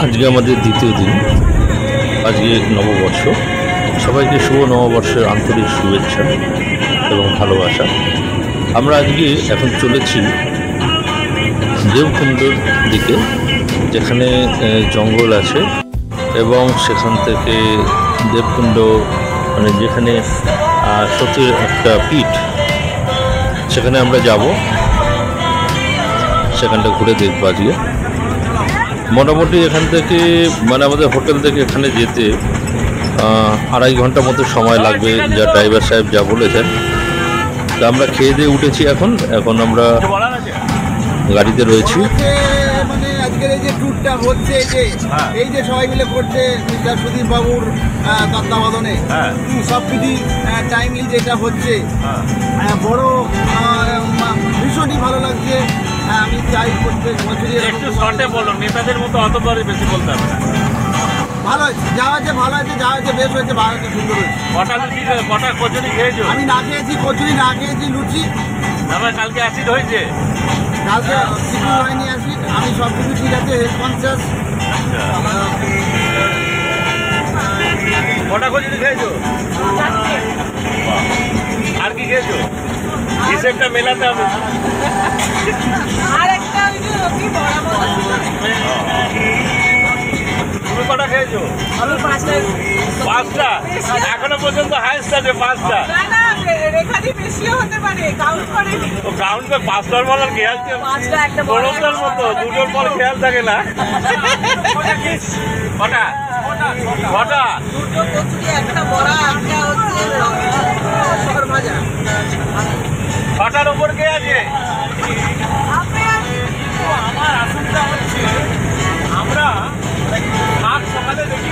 আজকে আমাদের দ্বিতীয় দিন, আজকে নববর্ষ। সবাইকে শুভ নববর্ষের আন্তরিক শুভেচ্ছা এবং ভালোবাসা। আমরা আজকে এখন চলেছি দেবকুণ্ডর দিকে, যেখানে জঙ্গল আছে এবং সেখান থেকে দেবকুণ্ড মানে যেখানে সতীর একটা পীঠ, সেখানে আমরা যাব, সেখানটা ঘুরে দেখবো আজকে। মোটামুটি এখান থেকে মানে আমাদের হোটেল থেকে এখানে যেতে 2.5 ঘন্টা মতো সময় লাগবে, যা ড্রাইভার সাহেব যা বলেছেন। তা আমরা খেয়ে দিয়ে উঠেছি, এখন আমরা গাড়িতে রয়েছি। মানে আজকের এই যে ট্যুরটা হচ্ছে, এই যে সবাই মিলে করছে মিস্টার সুদীপ বাবুর তত্ত্বাবধানে, সবকিছু টাইমলি যেটা হচ্ছে, বড় ভীষণই ভালো লাগছে। আমি চাই প্রত্যেক বছরই একটু শর্টে বলো, নেতাদের মতো অতবারে বেশি বলতে হবে না। ভালো হয়েছে, যা হয়েছে ভালো হয়েছে, যা হয়েছে বেশ হয়েছে, ভালো হয়েছে, সুন্দর হয়েছে। কটা কচুরি খেয়েছো? আমি না খেয়েছি কচুরি, না খেয়েছি লুচি। তারপরে কালকে অ্যাসিড হয়েছে? কালকে কিছু হয়নি অ্যাসিড, আমি সব কিছু ঠিক আছে, হেলথ কনসিয়াস। কটা কচুরি খেয়েছো? আর কি খেয়েছো? হিসেবটা মেলাতে হবে। তুমি কটা খেয়েছো? 5টা। এখনো পর্যন্ত হাইস্ট আছে 5টা। কাউন্ট করে 5টার পর খেয়াল বড়টার মতো 2টোর পর খেয়াল থাকে না। কটা? 6টার উপর কে আছে? আমার আসনটা হচ্ছে, আমরা সকালে দেখি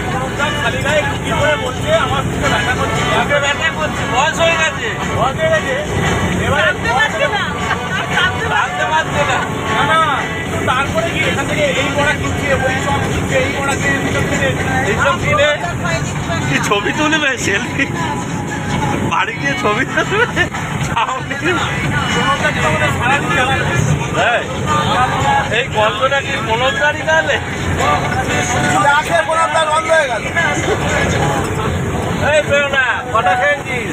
খালি গায়ে লুকি করে বলছে আমার বুকে ব্যথা করছে, বয়স হয়ে গেছে, এবার জানতে পারছে না। তারপরে কি এখান থেকে এই বড়া কিনছে, ওই সব কিনছে, এই বড়া কিনে এইসব কিনে কি ছবি তুলবে, সেলফি বাড়ি গিয়ে ছবি তুলবে। এই গল্পটা কি মনোদারি তাহলে? বন্ধ হয়ে গেল। এই পেও না, কটা খেয়েছিস?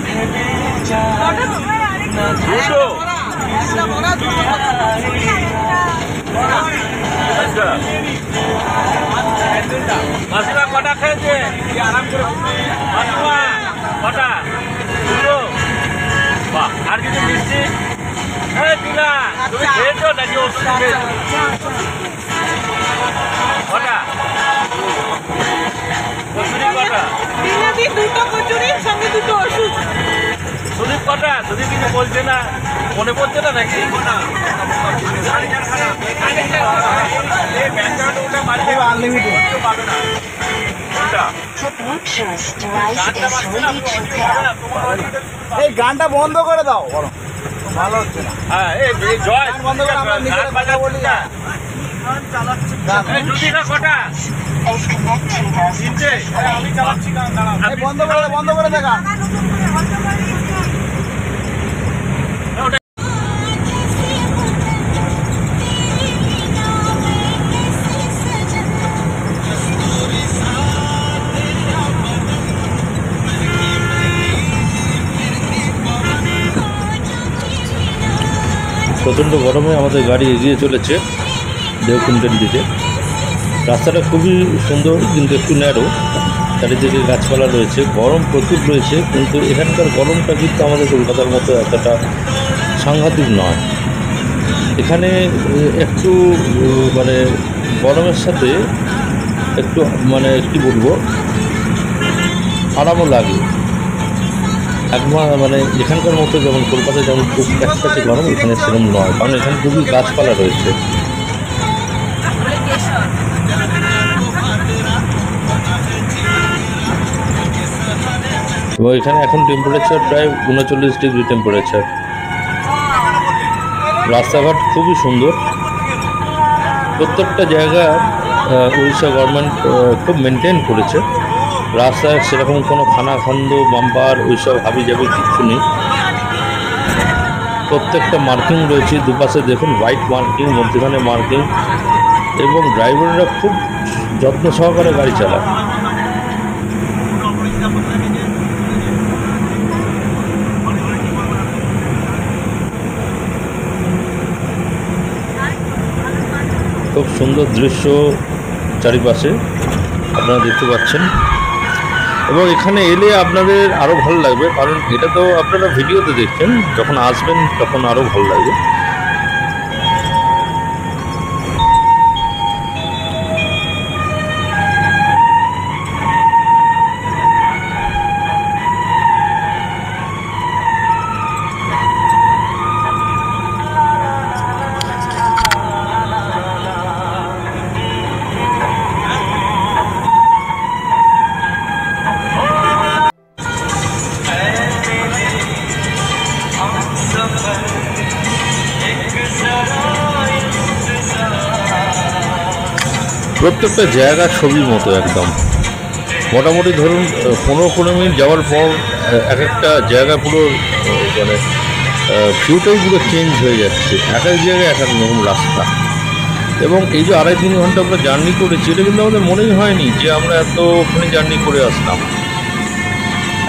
2টো। মাসিমা কটা খেয়েছে? আরাম করে মাসিমা কটা? 2টো। বাহ, আর কিছু মিষ্টি? টিনা, তুমি খেয়েছো নাকি ওষুধ খেয়েছো? কটা কচুরি? কটা? 2টো কচুরির সঙ্গে 2টো ওষুধ। সুদীপ কটা? সুদীপ কিছু বলছে না, মনে পড়ছে না নাকি? এই গানটা বন্ধ করে দাও, ভালো হচ্ছে না। হ্যাঁ, এই জয় বন্ধ করে আমরা নিজেরা কথা বলি না। কটা? 3টে। আমি চালাচ্ছি গান, বন্ধ করে দেখা। প্রচণ্ড গরমে আমাদের গাড়ি এগিয়ে চলেছে দেবকুণ্ডের দিকে। রাস্তাটা খুবই সুন্দর কিন্তু একটু ন্যারো, চারিদিকে গাছপালা রয়েছে, গরম প্রচুর রয়েছে, কিন্তু এখানকার গরমটা কিন্তু আমাদের কলকাতার মতো এতটা সাংঘাতিক নয়। এখানে একটু মানে গরমের সাথে একটু মানে কি বলবো আরামও লাগে। মানে এখানকার মতো যেমন কলকাতায় যেমন খুব কাছাকাছি গরম, এখানে সেরকম নয়, কারণ এখানে খুবই গাছপালা রয়েছে। এবং এখানে এখন টেম্পারেচার প্রায় 39 ডিগ্রি টেম্পারেচার। রাস্তাঘাট খুবই সুন্দর, প্রত্যেকটা জায়গা উড়িষ্যা গভর্নমেন্ট খুব মেনটেন করেছে। রাস্তায় সেরকম কোনো খানাখন্দ বাম্পার ওইসব হাবিজাবি কিচ্ছু নেই। প্রত্যেকটা মার্কিং রয়েছে, দুপাশে দেখুন হোয়াইট মার্কিং, মধ্যখানে মার্কিং, এবং ড্রাইভাররা খুব যত্ন সহকারে গাড়ি চালায়। খুব সুন্দর দৃশ্য চারিপাশে আপনারা দেখতে পাচ্ছেন, এবং এখানে এলে আপনাদের আরও ভালো লাগবে, কারণ এটা তো আপনারা ভিডিওতে দেখছেন, যখন আসবেন তখন আরও ভালো লাগবে। প্রত্যেকটা জায়গা ছবির মতো একদম। মোটামুটি ধরুন 15 মিনিট যাওয়ার পর এক একটা জায়গা পুরো মানে ভিউটাই পুরো চেঞ্জ হয়ে যাচ্ছে, এক এক জায়গায় এক এক রকম রাস্তা। এবং এই যে 2.5-3 ঘন্টা আমরা জার্নি করেছি, এটা কিন্তু আমাদের মনেই হয়নি যে আমরা এতখানি জার্নি করে আসলাম।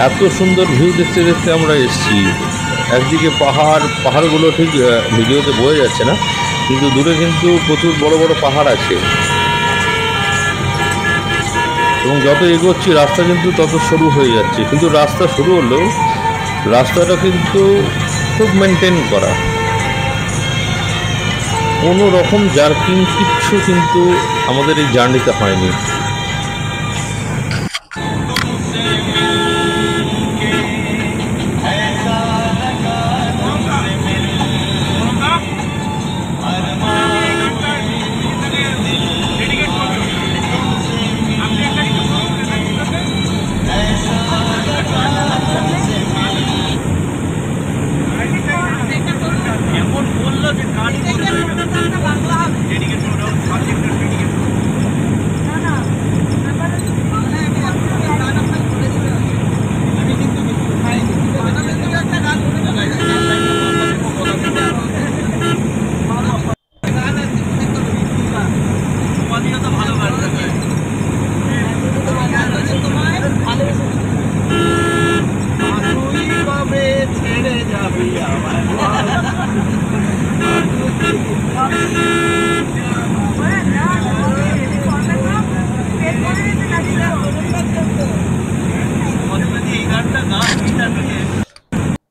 এত সুন্দর ভিউ দেখতে দেখতে আমরা এসেছি। একদিকে পাহাড়গুলো ঠিক ভিডিওতে বোঝা যাচ্ছে না, কিন্তু দূরে কিন্তু প্রচুর বড় বড় পাহাড় আছে। এবং যত এগোচ্ছি রাস্তা কিন্তু তত সরু হয়ে যাচ্ছে, কিন্তু রাস্তা সরু হলেও রাস্তাটা কিন্তু খুব মেনটেন করা, কোনো রকম জার্কিং কিচ্ছু কিন্তু আমাদের এই জার্নিতে হয়নি।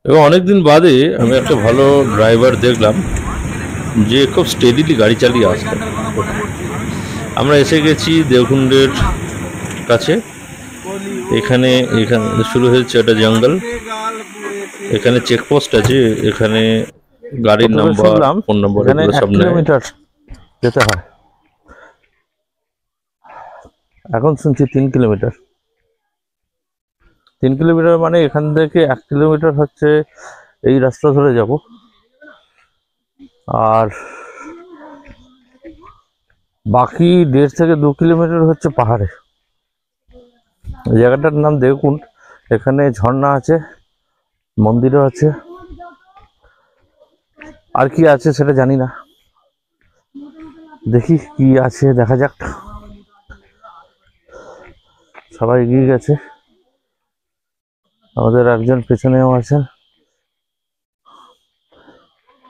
এবং অনেকদিন বাদে আমি একটা ভালো ড্রাইভার দেখলাম যে খুব স্টেডিলি গাড়ি চালিয়ে আসছে। আমরা এসে গেছি দেওঘুন্ডের কাছে। এখানে শুরু হয়েছে একটা জঙ্গল, এখানে চেকপোস্ট আছে, এখানে গাড়ির নাম্বার, ফোন নাম্বার এগুলো সব নেয়। কিলোমিটার যেতে হয়, এখন শুনছি 3 কিলোমিটার। 3 কিলোমিটার মানে এখান থেকে 1 কিলোমিটার হচ্ছে এই রাস্তা ধরে যাব, আর বাকি 1.5 থেকে 2 কিলোমিটার হচ্ছে পাহাড়ে। জায়গাটার নাম দেওকুন্ড। এখানে ঝর্ণা আছে, মন্দিরও আছে, আর কি আছে সেটা জানি না, দেখি কি আছে, দেখা যাক। সবাই এগিয়ে গেছে, আমাদের একজন পেছনেও আছেন,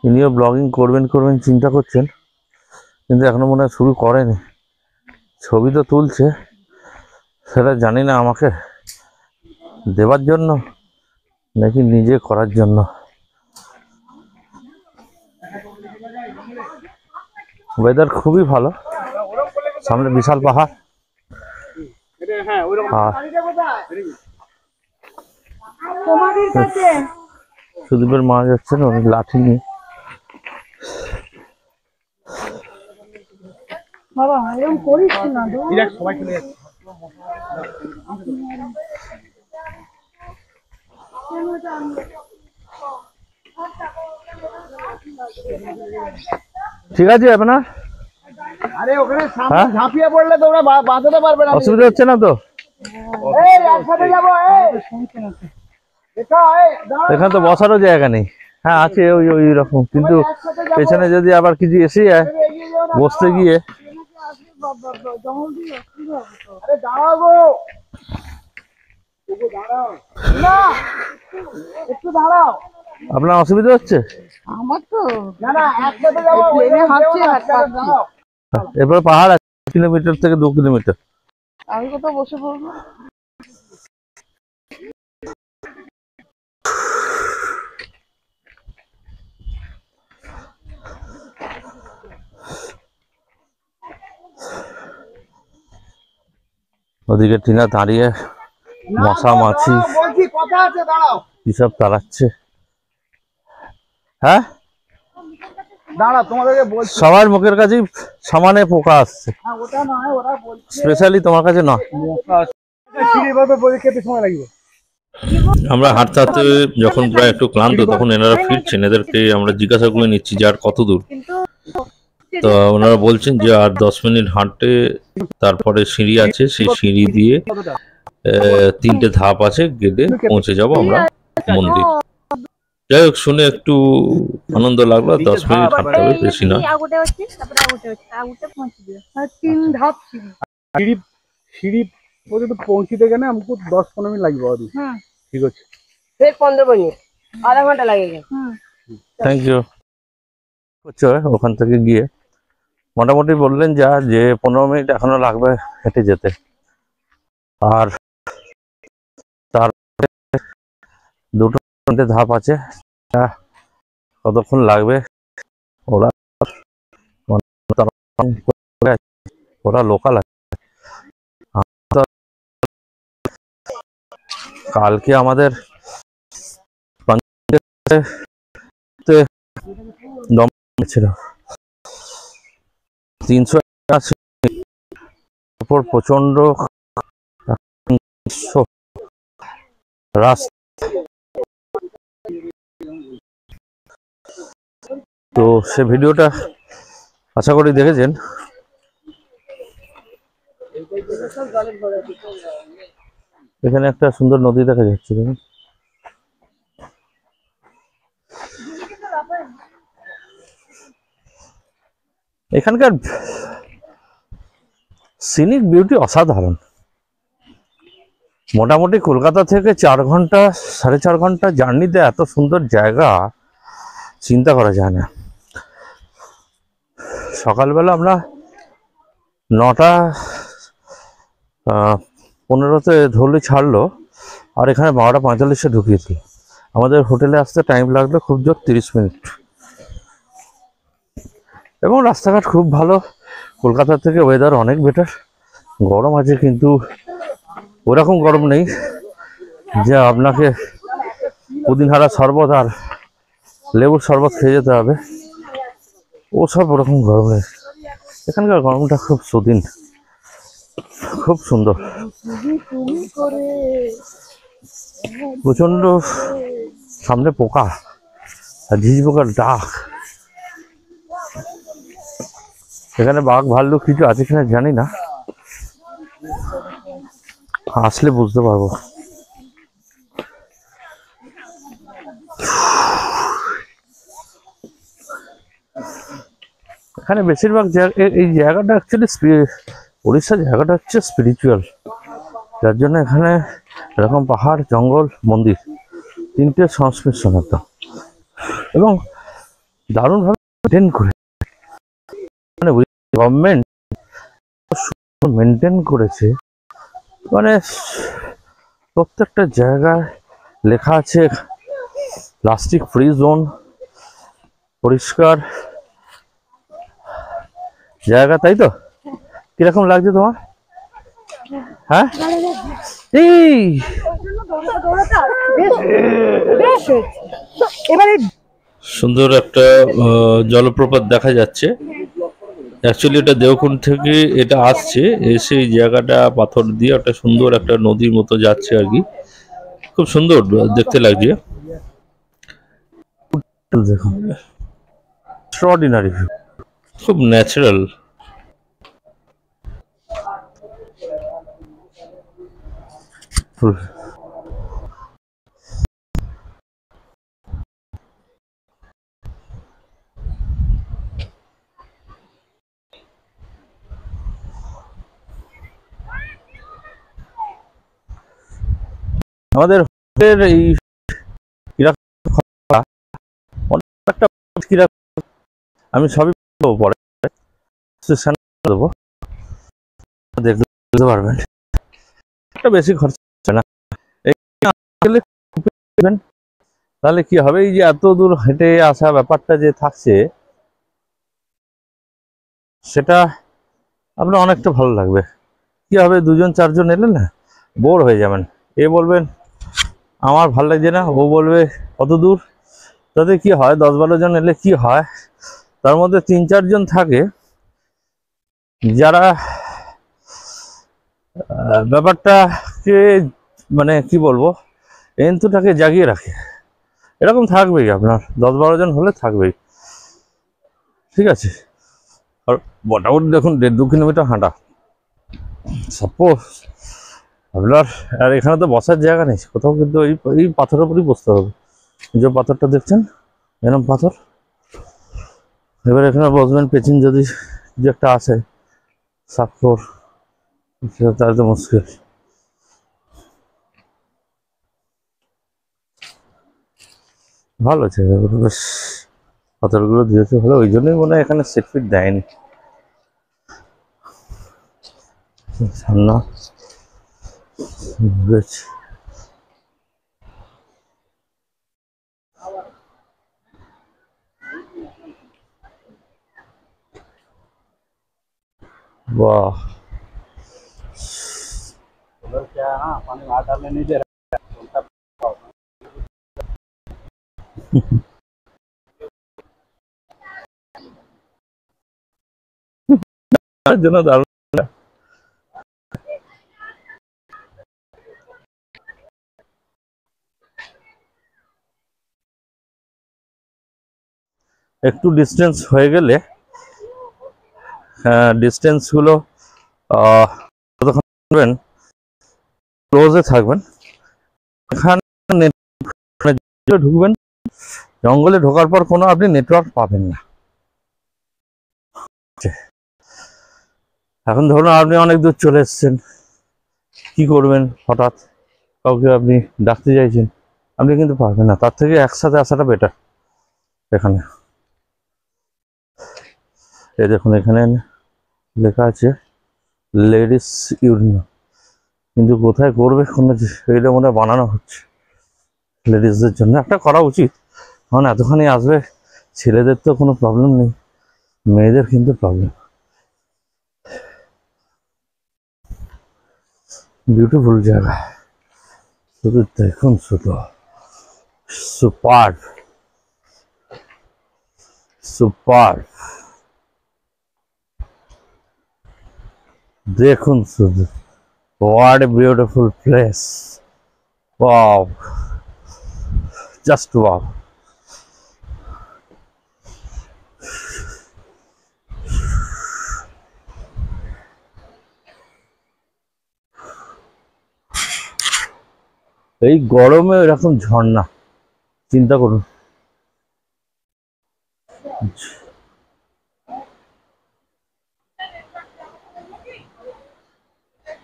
ইনিও ব্লগিং করবেন চিন্তা করছেন, কিন্তু এখনো মনে হয় শুরু করেনি। ছবি তো তুলছে, সেটা জানি না আমাকে দেওয়ার জন্য নাকি নিজে করার জন্য। ওয়েদার খুবই ভালো, সামনে বিশাল পাহাড়। আর সুদীপের মা যাচ্ছেন অনেক লাঠি নিয়ে। বাবা এরকম করিস না সবাই চলে যাচ্ছে। ঠিক আছে আপনার আরে ওখানে সামনে ঝাঁপিয়ে পড়লে তোমরা বাঁচাতে পারবে না। অসুবিধা হচ্ছে না তো? এই একসাথে যাবো। এখানে তো বসারও জায়গা নেই। হ্যাঁ আছে ওই ওই রকম, কিন্তু পেছনে যদি আবার কিছু এসে যায় বসতে গিয়ে। আরে দাঁড়াও গো, দাঁড়াও না, একটু দাঁড়াও। আপনার অসুবিধা হচ্ছে? আমার তো না না একসাথে যাবো। এরপরে পাহাড় আছে 1 কিলোমিটার থেকে 2 কিলোমিটার। আমি কোথাও বসে পড়বো। ওদিকে টিনা দাঁড়িয়ে মশা মাছি বলছি কথা আছে, দাঁড়াও কিসব তাড়াচ্ছে। হ্যাঁ দাঁড়াও, তোমাদেরকে বলছি। সবার মুখের কাছেই সমানে পোকা আসছে, ওটা নয়, ওরা বলছে স্পেশালি তোমার কাছে নয়। সিঁড়িভাবে পরীক্ষাতে সময় লাগবে। আমরা হাঁটতে হাঁটতে যখন প্রায় একটু ক্লান্ত, তখন এনারা ফিরছেন। এদেরকে আমরা জিজ্ঞাসা করে নিচ্ছি যে আর কত দূর। তো ওনারা বলছেন যে আর 10 মিনিট হাঁটতে তারপরে সিঁড়ি আছে, সেই সিঁড়ি দিয়ে 3টে ধাপ আছে, গেলে পৌঁছে যাব আমরা মন্দির। যাই হোক, শুনে একটু আনন্দ লাগলো। 10 মিনিট হাঁটতে হবে, বেশি না। 3 ধাপ সিঁড়ি, সিঁড়ি পর্যন্ত পৌঁছতে গেলে আমাকে 10-15 মিনিট লাগবে। ঠিক আছে, फिर 15 मिनट आधा घंटा लगेगा। Thank you. ওখান থেকে গিয়ে মোটামুটি বললেন যা যে 15 মিনিট এখনো লাগবে হেঁটে যেতে। আর তার 2টো ধাপ আছে, কতক্ষণ লাগবে ওরা ওরা লোকাল আছে। কালকে আমাদের দম ছিল 380 উপর, প্রচন্ড রাস্তা। তো সে ভিডিওটা আশা করি দেখেছেন। এখানে একটা সুন্দর নদী দেখা যাচ্ছে, দেখুন। এখানকার সিনিক বিউটি অসাধারণ। মোটামুটি কলকাতা থেকে 4 ঘন্টা 4.5 ঘন্টা জার্নিতে এত সুন্দর জায়গা চিন্তা করা যায় না। সকালবেলা আমরা 9টা 15-তে ধরলে ছাড়লো, আর এখানে 12টা 45-এ ঢুকিয়েছিল। আমাদের হোটেলে আসতে টাইম লাগলো খুব জোর 30 মিনিট। এবং রাস্তাঘাট খুব ভালো, কলকাতা থেকে ওয়েদার অনেক বেটার। গরম আছে, কিন্তু ওরকম গরম নেই যে আপনাকে পুদিনহারা শরবত আর লেবুর শরবত খেয়ে যেতে হবে, ও সব ওরকম গরম নেই। এখানকার গরমটা খুব সুদিন, খুব সুন্দর। প্রচন্ড সামনে পোকা আর ঝিঝি পোকার ডাক। এখানে বাঘ ভাল্লুক কিছু আছে কিনা জানি না, আসলে বুঝতে পারবো। এখানে বেশিরভাগ এই জায়গাটা অ্যাকচুয়ালি উড়িষ্যা জায়গাটা হচ্ছে স্পিরিচুয়াল, যার জন্য এখানে এরকম পাহাড়, জঙ্গল, মন্দির 3টে সংস্পর্শন একদম, এবং দারুণভাবে মেনটেন করে, মানে গভর্নমেন্ট মেনটেন করেছে। মানে প্রত্যেকটা জায়গায় লেখা আছে প্লাস্টিক ফ্রি জোন, পরিষ্কার জায়গা, তাই তো? কিরকম লাগছে তোমার? হ্যাঁ, এই সুন্দর একটা জলপ্রপাত দেখা যাচ্ছে। অ্যাকচুয়ালি এটা দেওকুণ্ড থেকে এটা আসছে, এসে এই জায়গাটা পাথর দিয়ে একটা সুন্দর একটা নদীর মতো যাচ্ছে আর কি। খুব সুন্দর দেখতে লাগছে। দেখুন, এক্সট্রাঅর্ডিনারি, খুব ন্যাচারাল। আমাদের হোটেলের এই অনেকটা আমি সবই পরে দেবো, দেখতে পারবেন। একটা বেশি খরচ হচ্ছে না। তাহলে কি হবে, এই যে এত দূর হেঁটে আসা ব্যাপারটা যে থাকছে, সেটা আপনার অনেকটা ভালো লাগবে। কি হবে, 2জন 4জন এলে না বোর হয়ে যাবেন। এ বলবেন আমার ভালো লাগছে না, ও বলবে কত দূর। তাতে কি হয়, 10-12 জন এলে কি হয়, তার মধ্যে 3-4 জন থাকে যারা ব্যাপারটাকে মানে কি বলবো, এন্তুটাকে জাগিয়ে রাখে। এরকম থাকবেই, আপনার 10-12 জন হলে থাকবেই, ঠিক আছে। আর মোটামুটি দেখুন 1.5-2 কিলোমিটার হাঁটা। সাপোজ আপনার, আর এখানে তো বসার জায়গা নেই কোথাও, কিন্তু এই পাথরের উপরই বসতে হবে। যে পাথরটা দেখছেন, এরকম পাথর। এবার এখানে বসবেন, পেছন যদি যে একটা আছে সাক্ষর, তাহলে তো মুশকিল। ভালো আছে বেশ, পাথরগুলো দিয়েছে ভালো, ওই জন্যই মনে হয় এখানে সিট ফিট দেয়নি। সামনা বেশ वाह, पानी बाहर डालने नहीं दे रहा। জন্য দারুণ। একটু ডিস্টেন্স হয়ে গেলে, ডিস্টেন্স গুলো যতক্ষণ ক্লোজে থাকবেন, এখানে ঢুকবেন, জঙ্গলে ঢোকার পর কোনো আপনি নেটওয়ার্ক পাবেন না। এখন ধরুন আপনি অনেক দূর চলে এসেছেন, কি করবেন, হঠাৎ কাউকে আপনি ডাকতে চাইছেন, আপনি কিন্তু পারবেন না। তার থেকে একসাথে আসাটা বেটার। এখানে এই দেখুন, এখানে লেখা আছে লেডিস ইউরিন, কিন্তু কোথায় করবে কোনো, এইটা মনে হয় বানানো হচ্ছে লেডিসদের জন্য। একটা করা উচিত, কারণ এতখানি আসবে, ছেলেদের তো কোনো প্রবলেম নেই, মেয়েদের কিন্তু প্রবলেম। বিউটিফুল জায়গা, শুধু দেখুন, শুধু সুপার সুপার, দেখুন শুধু, what a beautiful place, wow, just wow. এই গরমে এরকম ঝর্ণা, চিন্তা করুন।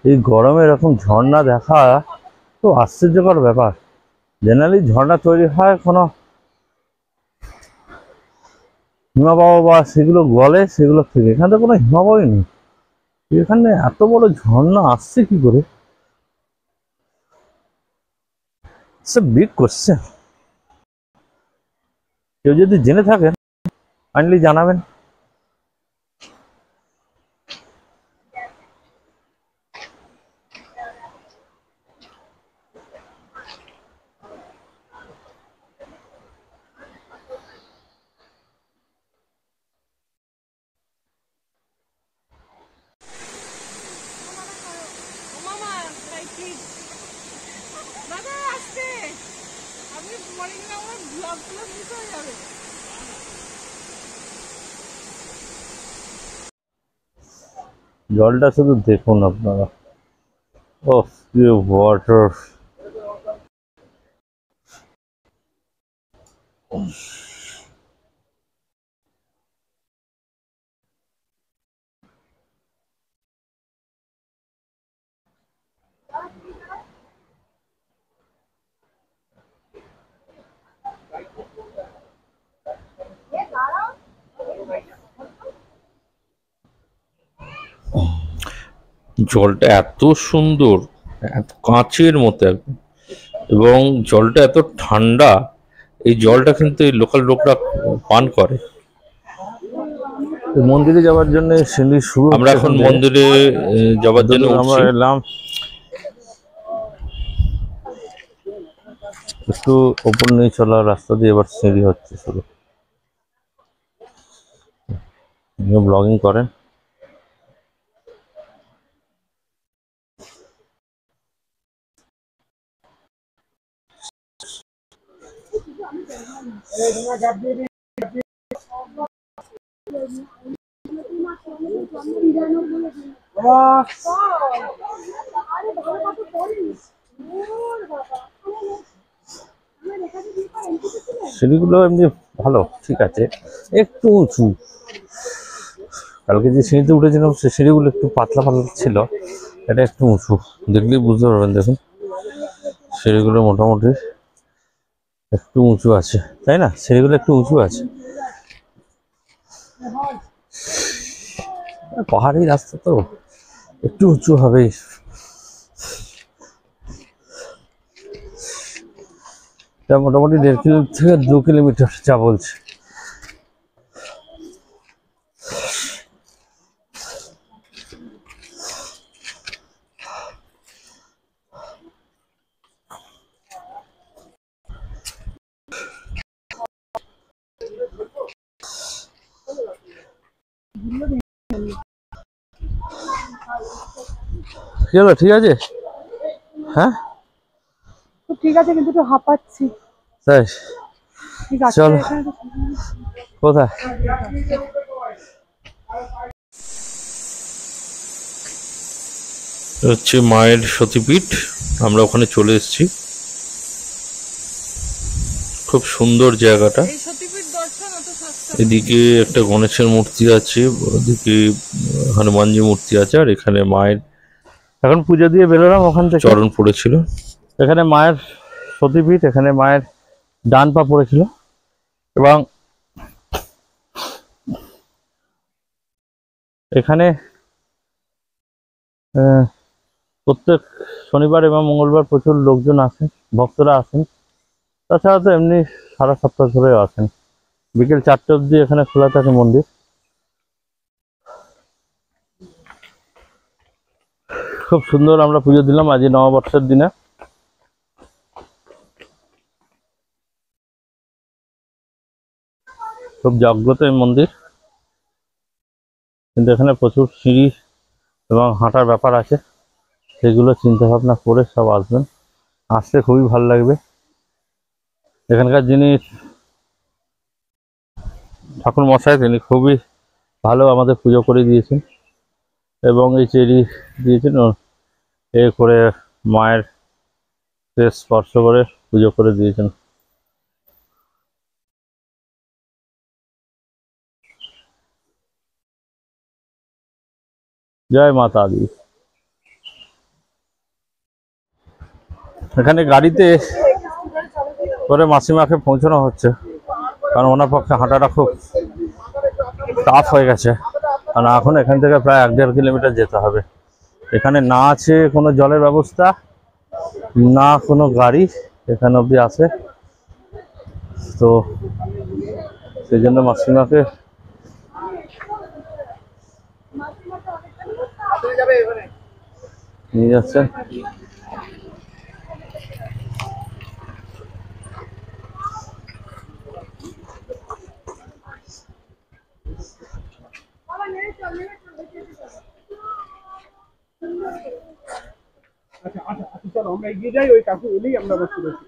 এই গরমে এরকম ঝর্ণা দেখা তো আশ্চর্যকর ব্যাপার। জেনারেলি ঝর্ণা তৈরি হয় কোনো হিমাবাহ বা সেগুলো গলে, সেগুলো থেকে। এখানে তো কোনো হিমাবাহই নেই, এখানে এত বড় ঝর্ণা আসছে কি করে? Big question. কেউ যদি জেনে থাকেন কাইন্ডলি জানাবেন। জলটা শুধু দেখুন আপনারা, ও কি ওয়াটার। জলটা এত সুন্দর, এত কাঁচের মতো একদম, এবং জলটা এত ঠান্ডা। এই জলটা কিন্তু এই লোকাল লোকরা পান করে। মন্দিরে যাওয়ার জন্য সিঁড়ি শুরু, আমরা এখন মন্দিরে যাওয়ার জন্য আমরা এলাম। একটু ওপর নিয়ে চলা রাস্তা দিয়ে এবার সিঁড়ি হচ্ছে শুরু। ব্লগিং করেন। সিঁড়িগুলো এমনি ভালো, ঠিক আছে, একটু উঁচু। কালকে যে সিঁড়িতে উঠেছিলাম সে সিঁড়িগুলো একটু পাতলা পাতলা ছিল, এটা একটু উঁচু, দেখলেই বুঝতে পারবেন। দেখুন সিঁড়িগুলো মোটামুটি একটু উঁচু আছে, তাই না? সিঁড়িগুলো একটু উঁচু আছে। পাহাড়ি রাস্তা তো একটু উঁচু হবেই। এটা মোটামুটি 1.5 কিলো থেকে 2 কিলোমিটার যা বলছে। ঠিক আছে, হ্যাঁ ঠিক আছে, কিন্তু একটু হাঁপাচ্ছি। তাই ঠিক আছে, চলো। কোথায়? হচ্ছে মায়ের সতীপীঠ, আমরা ওখানে চলে এসেছি। খুব সুন্দর জায়গাটা। এদিকে একটা গণেশের মূর্তি আছে, ওদিকে হনুমানজি মূর্তি আছে, আর এখানে মায়ের, এখন পুজো দিয়ে বেরোলাম ওখান থেকে, চরণ পড়েছিল। এখানে মায়ের সতীপীঠ, এখানে মায়ের ডান পা পড়েছিল। এবং এখানে প্রত্যেক শনিবার এবং মঙ্গলবার প্রচুর লোকজন আসেন, ভক্তরা আসেন। তাছাড়া তো এমনি সারা সপ্তাহ ধরেও আসেন। বিকেল 4টে অবধি এখানে খোলা থাকে মন্দির। খুব সুন্দর আমরা পুজো দিলাম আজ নববর্ষের দিনে। খুব জাগ্রত এই মন্দির, কিন্তু এখানে প্রচুর সিঁড়ি এবং হাঁটার ব্যাপার আছে, সেগুলো চিন্তা ভাবনা করে সব আসবেন। আসতে খুবই ভালো লাগবে। এখানকার যিনি ঠাকুর মশাই, তিনি খুবই ভালো আমাদের পুজো করে দিয়েছেন, এবং এই চেরি দিয়েছেন এ করে মায়ের স্পর্শ করে পুজো করে দিয়েছেন। জয় মাতা দি। এখানে গাড়িতে করে মাসিমাকে পৌঁছানো হচ্ছে, কারণ ওনার পক্ষে হাঁটাটা খুব টাফ হয়ে গেছে। কারণ এখন এখান থেকে প্রায় 1.5 কিলোমিটার যেতে হবে। এখানে না আছে কোনো জলের ব্যবস্থা, না কোনো গাড়ি এখানে অবধি আসে। তো সেই জন্য মাসিমাকে নিয়ে যাচ্ছেন। চলো আমরা এগিয়ে যাই, ওই কাকু এলেই আমরা বসতে পারছি।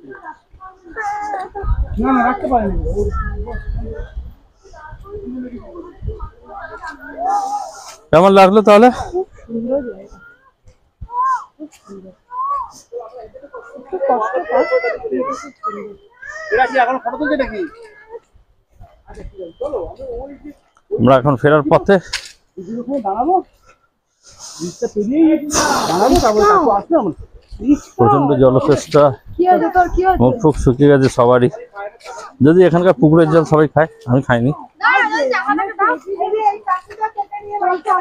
না না রাখতে পারেনি। কেমন লাগলো তাহলে? এরা কি এখন ফটো তুলছে নাকি? আমরা এখন ফেরার পথে। দাঁড়াবো তারপরে কাকু আসবে আমরা। প্রচন্ড জলসেচটা, মুখ ফুক শুকিয়ে গেছে সবারই। যদি এখানকার পুকুরের জল সবাই খায়, আমি খাইনি,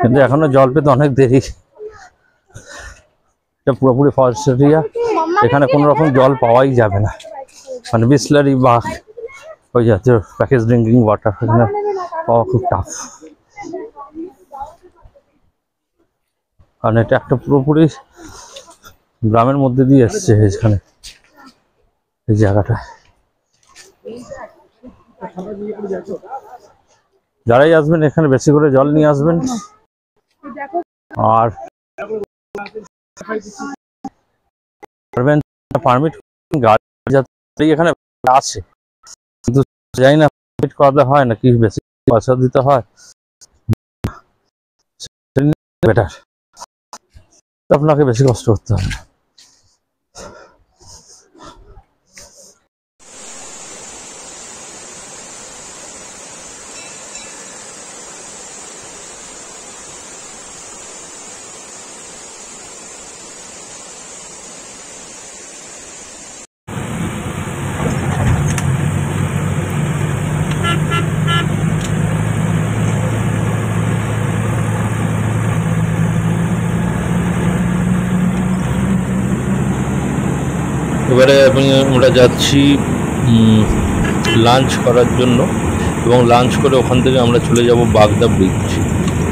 কিন্তু এখনো জল পেতে অনেক দেরি। এটা পুরোপুরি ফরেস্ট এরিয়া, এখানে কোনো রকম জল পাওয়াই যাবে না, মানে বিসলারি বা ওই জাতীয় প্যাকেজ ড্রিঙ্কিং ওয়াটার এখানে পাওয়া খুব টাফ। কারণ এটা একটা পুরোপুরি গ্রামের মধ্যে দিয়ে এসছে এখানে, এই জায়গাটা। যারাই আসবেন এখানে বেশি করে জল নিয়ে আসবেন। আর পারমিট গাড়ি এখানে আছে, কিন্তু জানি না পারমিট করাতে হয় নাকি বেশি পয়সা দিতে হয়, বেটার, আপনাকে বেশি কষ্ট করতে হবে না। এবারে আমরা যাচ্ছি লাঞ্চ করার জন্য, এবং লাঞ্চ করে ওখান থেকে আমরা চলে যাব বাগদা ব্রিজ।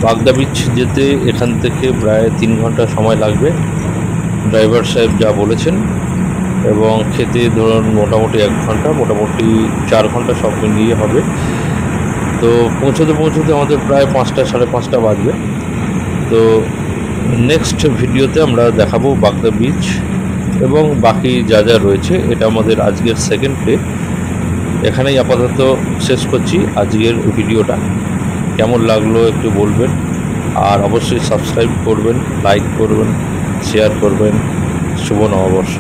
বাগদা ব্রিজ যেতে এখান থেকে প্রায় 3 ঘন্টা সময় লাগবে, ড্রাইভার সাহেব যা বলেছেন, এবং খেতে ধরুন মোটামুটি 1 ঘন্টা, মোটামুটি 4 ঘন্টা সব মিলিয়ে হবে। তো পৌঁছতে আমাদের প্রায় 5টা সাড়ে 5টা বাজবে। তো নেক্সট ভিডিওতে আমরা দেখাবো বাগদা ব্রিজ এবং বাকি যা যা রয়েছে। এটা আমাদের আজকের সেকেন্ড ডে। এখানেই আপাতত শেষ করছি আজকের ভিডিওটা। কেমন লাগলো একটু বলবেন, আর অবশ্যই সাবস্ক্রাইব করবেন, লাইক করবেন, শেয়ার করবেন। শুভ নববর্ষ।